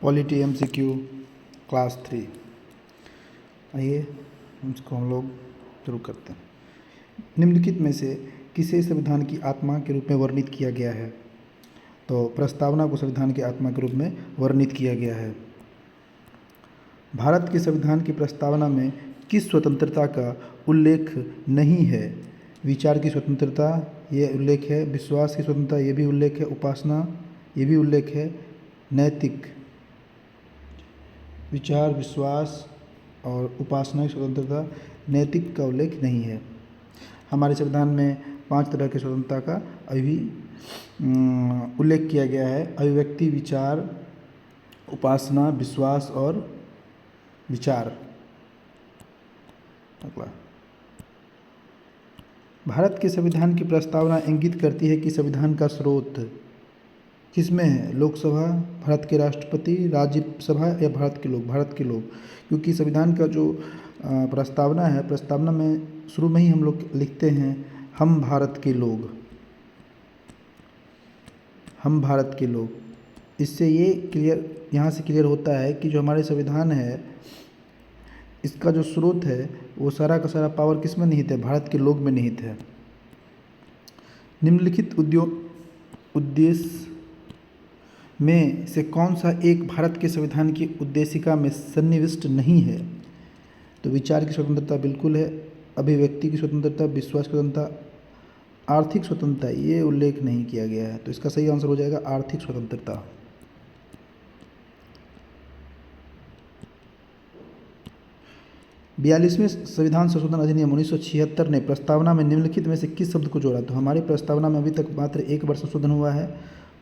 Polity MCQ class 3। आइए इसको हम लोग शुरू करते हैं। निम्नलिखित में से किसे संविधान की आत्मा के रूप में वर्णित किया गया है? तो प्रस्तावना को संविधान की आत्मा के रूप में वर्णित किया गया है। भारत के संविधान की प्रस्तावना में किस स्वतंत्रता का उल्लेख नहीं है? विचार की स्वतंत्रता ये उल्लेख है, विश्वास की स्वतंत्रता ये भी उल्लेख है, उपासना ये भी उल्लेख है, नैतिक विचार, विश्वास और उपासना की स्वतंत्रता, नैतिक का उल्लेख नहीं है। हमारे संविधान में 5 तरह की स्वतंत्रता का अभी उल्लेख किया गया है: अभिव्यक्ति, विचार, उपासना, विश्वास और विचार। अगला, भारत के संविधान की प्रस्तावना इंगित करती है कि संविधान का स्रोत किसमें है? लोकसभा, भारत के राष्ट्रपति, राज्यसभा या भारत के लोग? भारत के लोग, क्योंकि संविधान का जो प्रस्तावना है, प्रस्तावना में शुरू में ही हम लोग लिखते हैं हम भारत के लोग, हम भारत के लोग। इससे ये क्लियर, यहाँ से क्लियर होता है कि जो हमारे संविधान है इसका जो स्रोत है वो सारा का सारा पावर किस में निहित है? भारत के लोग में निहित है। निम्नलिखित उद्देश्य में से कौन सा एक भारत के संविधान की उद्देशिका में सन्निविष्ट नहीं है? तो विचार की स्वतंत्रता बिल्कुल है, अभिव्यक्ति की स्वतंत्रता, विश्वास की स्वतंत्रता, आर्थिक स्वतंत्रता ये उल्लेख नहीं किया गया है। तो इसका सही आंसर हो जाएगा आर्थिक स्वतंत्रता। बयालीसवें संविधान संशोधन अधिनियम 1976 ने प्रस्तावना में निम्नलिखित में से किस शब्द को जोड़ा? तो हमारी प्रस्तावना में अभी तक मात्र एक बार संशोधन हुआ है,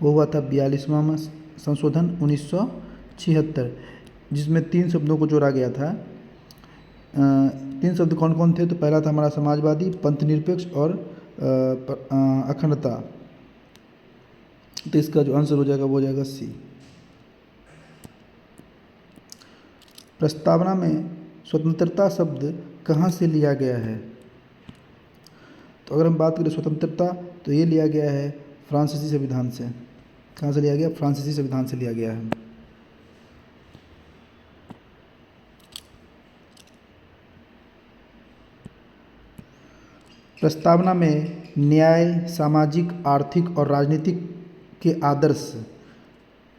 वो हुआ था 42वां संशोधन 1976, जिसमें 3 शब्दों को जोड़ा गया था। 3 शब्द कौन कौन थे? तो पहला था हमारा समाजवादी, पंथनिरपेक्ष और अखंडता। तो इसका जो आंसर हो जाएगा वो हो जाएगा सी। प्रस्तावना में स्वतंत्रता शब्द कहाँ से लिया गया है? तो अगर हम बात करें स्वतंत्रता तो ये लिया गया है फ्रांसीसी संविधान से। कहाँ से लिया गया? फ्रांसीसी संविधान से लिया गया है। प्रस्तावना में न्याय, सामाजिक, आर्थिक और राजनीतिक के आदर्श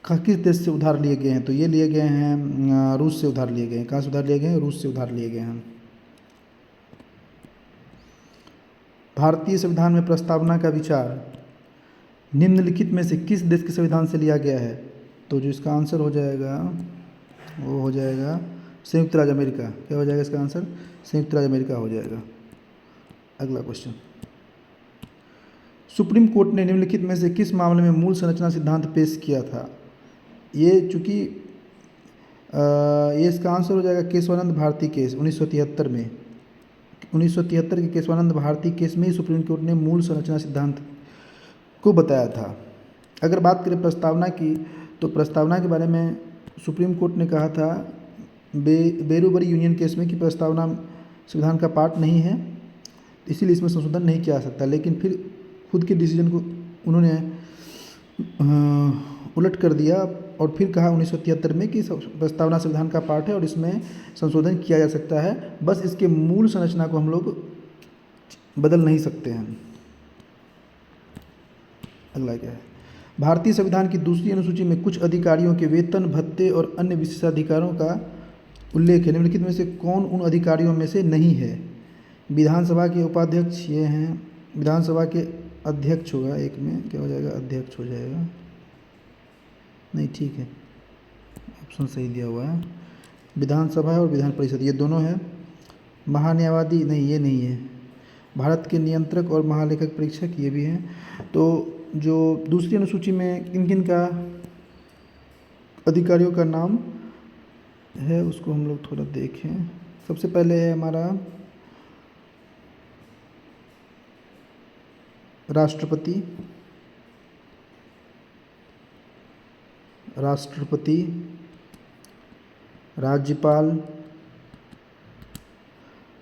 किस देश से उधार लिए गए हैं? तो ये लिए गए हैं रूस से उधार लिए गए हैं। कहाँ से उधार लिए गए हैं? रूस से उधार लिए गए हैं। भारतीय संविधान में प्रस्तावना का विचार निम्नलिखित में से किस देश के संविधान से लिया गया है? तो जो इसका आंसर हो जाएगा वो हो जाएगा संयुक्त राज्य अमेरिका। क्या हो जाएगा इसका आंसर? संयुक्त राज्य अमेरिका हो जाएगा। अगला क्वेश्चन, सुप्रीम कोर्ट ने निम्नलिखित में से किस मामले में मूल संरचना सिद्धांत पेश किया था? ये चूँकि ये इसका आंसर हो जाएगा केशवानंद भारती केस 1973 में। 1973 के केशवानंद भारती केस में ही सुप्रीम कोर्ट ने मूल संरचना सिद्धांत को बताया था। अगर बात करें प्रस्तावना की, तो प्रस्तावना के बारे में सुप्रीम कोर्ट ने कहा था बेरूबरी यूनियन केस में कि प्रस्तावना संविधान का पार्ट नहीं है, इसीलिए इसमें संशोधन नहीं किया जा सकता। लेकिन फिर खुद के डिसीजन को उन्होंने उलट कर दिया और फिर कहा 1973 में कि प्रस्तावना संविधान का पार्ट है और इसमें संशोधन किया जा सकता है, बस इसके मूल संरचना को हम लोग बदल नहीं सकते हैं। अगला क्या है? भारतीय संविधान की दूसरी अनुसूची में कुछ अधिकारियों के वेतन, भत्ते और अन्य विशेषाधिकारों का उल्लेख है। निम्नलिखित में से कौन उन अधिकारियों में से नहीं है? विधानसभा के उपाध्यक्ष ये हैं, विधानसभा के अध्यक्ष होगा, एक में क्या हो जाएगा? अध्यक्ष हो जाएगा। नहीं, ठीक है, ऑप्शन सही दिया हुआ है। विधानसभा और विधान परिषद ये दोनों हैं। महान्यायवादी नहीं, ये नहीं है। भारत के नियंत्रक और महालेखक परीक्षक ये भी हैं। तो जो दूसरी अनुसूची में किन किन का अधिकारियों का नाम है उसको हम लोग थोड़ा देखें। सबसे पहले है हमारा राष्ट्रपति, राज्यपाल,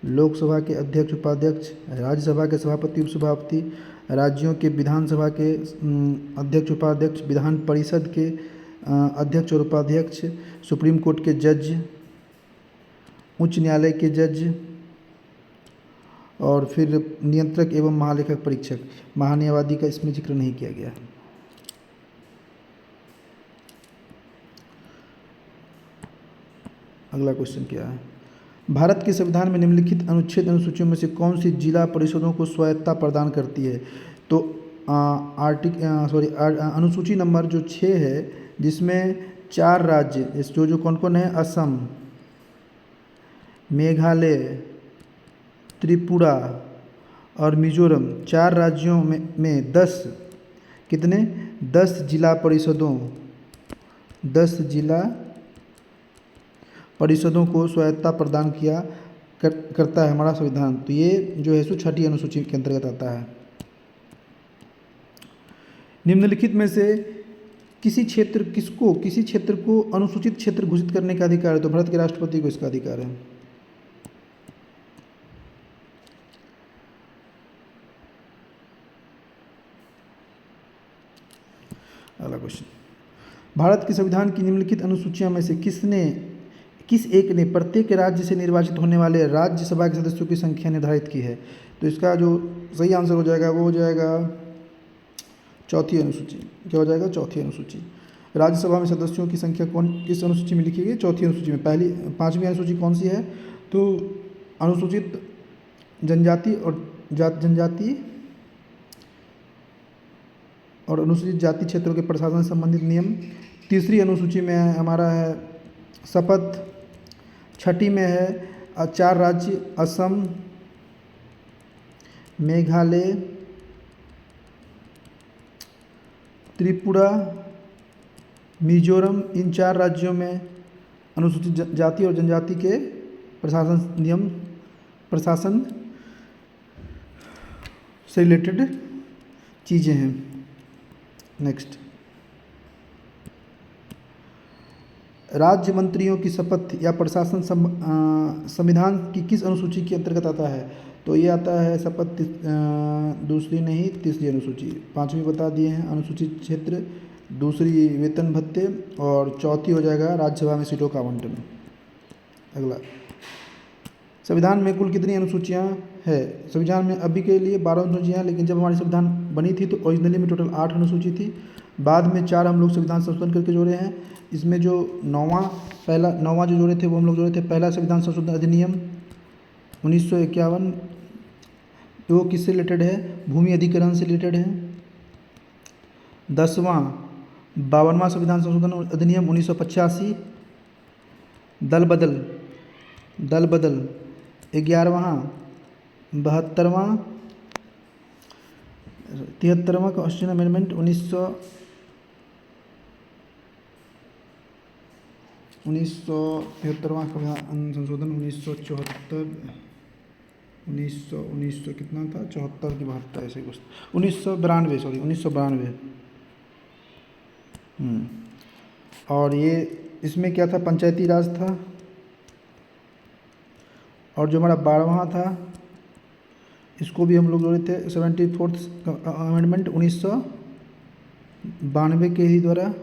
लोकसभा के अध्यक्ष उपाध्यक्ष, राज्यसभा के सभापति उपसभापति, राज्यों के विधानसभा के अध्यक्ष उपाध्यक्ष, विधान परिषद के अध्यक्ष और उपाध्यक्ष, सुप्रीम कोर्ट के जज, उच्च न्यायालय के जज, और फिर नियंत्रक एवं महालेखक परीक्षक। महान्यायवादी का इसमें जिक्र नहीं किया गया। अगला क्वेश्चन क्या है? भारत के संविधान में निम्नलिखित अनुच्छेद अनुसूचियों में से कौन सी जिला परिषदों को स्वायत्तता प्रदान करती है? तो अनुसूची नंबर जो 6 है, जिसमें 4 राज्य जो कौन कौन है, असम, मेघालय, त्रिपुरा और मिजोरम, 4 राज्यों में 10 कितने 10 जिला परिषदों को स्वायत्तता प्रदान करता है हमारा संविधान। तो ये जो है सो 6ठी अनुसूची के अंतर्गत आता है। निम्नलिखित में से किसी क्षेत्र को अनुसूचित क्षेत्र घोषित करने का अधिकार है? तो भारत के राष्ट्रपति को इसका अधिकार है। अगला क्वेश्चन, भारत के संविधान की निम्नलिखित अनुसूचियों में से किस एक ने प्रत्येक राज्य से निर्वाचित होने वाले राज्यसभा के सदस्यों की संख्या निर्धारित की है? तो इसका जो सही आंसर हो जाएगा वो हो जाएगा 4थी अनुसूची। क्या हो जाएगा? 4थी अनुसूची। राज्यसभा में सदस्यों की संख्या किस अनुसूची में लिखी गई? 4थी अनुसूची में। 5वीं अनुसूची कौन सी है? तो अनुसूचित जनजाति और अनुसूचित जाति क्षेत्रों के प्रशासन से संबंधित नियम। 3री अनुसूची में हमारा है शपथ। 6ठी में है 4 राज्य असम, मेघालय, त्रिपुरा, मिजोरम। इन 4 राज्यों में अनुसूचित जाति और जनजाति के प्रशासन से रिलेटेड चीज़ें हैं। नेक्स्ट, राज्य मंत्रियों की शपथ या प्रशासन संविधान की किस अनुसूची के अंतर्गत आता है? तो ये आता है शपथ 2री नहीं 3री अनुसूची। 5वीं बता दिए हैं अनुसूचित क्षेत्र, 2री वेतन भत्ते और 4थी हो जाएगा राज्यसभा में सीटों का आवंटन। अगला, संविधान में कुल कितनी अनुसूचियाँ है? संविधान में अभी के लिए 12 अनुसूचियाँ, लेकिन जब हमारी संविधान बनी थी तो ओरिजिनली में टोटल 8 अनुसूची थी। बाद में 4 हम लोग संविधान संशोधन करके जोड़े हैं। इसमें जो 9वां जो जोड़े थे वो हम लोग जोड़े थे पहला संविधान संशोधन अधिनियम 1951। वो किससे रिलेटेड है? भूमि अधिग्रहण से रिलेटेड है। 10वां 52वां संविधान संशोधन अधिनियम 1985। दल बदल 11वां 72वां 73वां कॉन्स्टिट्यूशन अमेंडमेंट 1973वां संशोधन 1974 कितना था 74 की 72 ऐसे कुछ 1992 और ये इसमें क्या था? पंचायती राज था। और जो हमारा 12वां था इसको भी हम लोग जोड़े थे 74th अमेंडमेंट 1992 के ही द्वारा।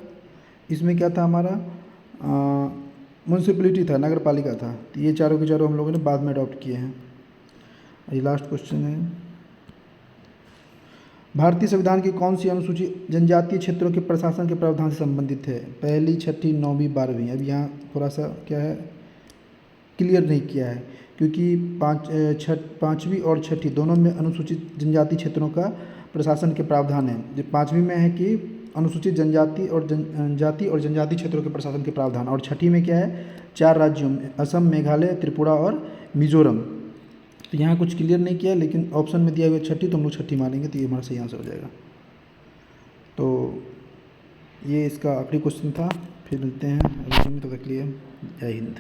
इसमें क्या था हमारा? म्यूनसिपैलिटी था, नगर पालिका था। तो ये चारों के चारों हम लोगों ने बाद में अडॉप्ट किए हैं। ये लास्ट क्वेश्चन है, भारतीय संविधान की कौन सी अनुसूची जनजातीय क्षेत्रों के प्रशासन के प्रावधान से संबंधित है? 1ली, 6ठी, 9वीं, 12वीं। अब यहाँ थोड़ा सा क्या है क्लियर नहीं किया है, क्योंकि 5वीं और 6ठी दोनों में अनुसूचित जनजाति क्षेत्रों का प्रशासन के प्रावधान है। जो 5वीं में है कि अनुसूचित जनजाति और जनजाति क्षेत्रों के प्रशासन के प्रावधान, और 6ठी में क्या है? 4 राज्यों में असम, मेघालय, त्रिपुरा और मिजोरम। तो यहाँ कुछ क्लियर नहीं किया, लेकिन ऑप्शन में दिया हुआ 6ठी, तो हम लोग 6ठी मानेंगे, तो ये हमारा सही आंसर हो जाएगा। तो ये इसका आखिरी क्वेश्चन था। फिर मिलते हैं अगले में, तब तक के लिए जय हिंद।